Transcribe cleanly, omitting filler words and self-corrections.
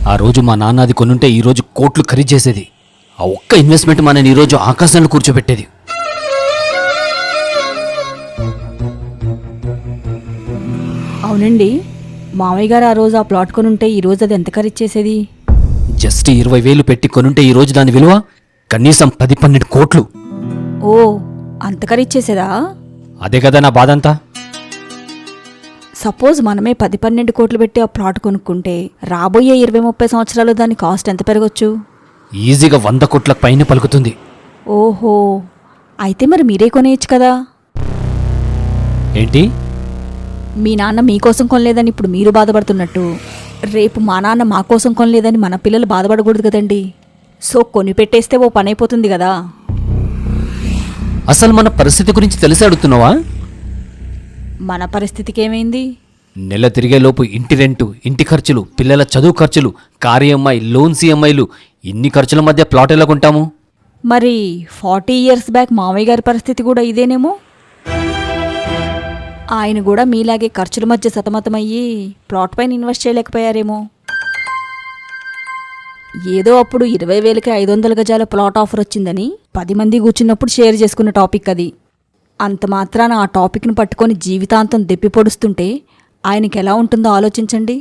ఆ రోజు మా నాన్న అది కొనుంటే ఈరోజు కోట్లు ఖరీదు చేసేది. ఆ ఒక్క ఇన్వెస్ట్మెంట్ మనని ఈరోజు ఆకాశంలో కూర్చోబెట్టేది. అవునండి, మామయ్య గారు ఆ రోజు ఆ ప్లాట్ కొనుంటే ఈరోజు అది ఎంత ఖరీదు చేసేది? జస్ట్ 20,000 పెట్టి కొనుంటే ఈరోజు దాని విలువ కనీసం 10-12 కోట్లు. ఓ, అంత ఖరీదు చేసేదా? అదే కదా నా బాధంతా. సపోజ్ మనమే 10-12 కోట్లు పెట్టి ఆ ప్లాట్ కొనుక్కుంటే రాబోయే 20-30 సంవత్సరాలు దాని కాస్ట్ ఎంత పెరగచ్చు? ఈజీగా 100 కోట్ల పైన పలుకుతుంది. ఓహో, అయితే మరి మీరే కొనేయచ్చు కదా. ఏంటి? మీ నాన్న మీకోసం కొనలేదని ఇప్పుడు మీరు బాధపడుతున్నట్టు, రేపు మా నాన్న మా కోసం కొనలేదని మన పిల్లలు బాధపడకూడదు కదండి. సో కొని పెట్టేస్తే ఓ పని అయిపోతుంది కదా. అసలు మన పరిస్థితి గురించి తెలిసి అడుగుతున్నావా? మన పరిస్థితికి ఏమైంది? నెల తిరిగేలోపు ఇంటి రెంటు, ఇంటి ఖర్చులు, పిల్లల చదువు ఖర్చులు, కారు ఈఎంఐ, లోన్స్ ఈఎంఐలు, ఇన్ని ఖర్చుల మధ్య ప్లాట్ ఎలా కొంటాము? మరి 40 years బ్యాక్ మామయ్య గారి పరిస్థితి కూడా ఇదేనేమో. ఆయన కూడా మీలాగే ఖర్చుల మధ్య సతమతమయ్యి ప్లాట్ పైన ఇన్వెస్ట్ చేయలేకపోయారేమో. ఏదో అప్పుడు 20,000కి 500 గజాల ప్లాట్ ఆఫర్ వచ్చిందని 10 మంది కూర్చున్నప్పుడు షేర్ చేసుకున్న టాపిక్ అది. అంత మాత్రాన ఆ టాపిక్ను పట్టుకొని జీవితాంతం దెప్పి పొడుస్తుంటే ఆయనకి ఎలా ఉంటుందో ఆలోచించండి.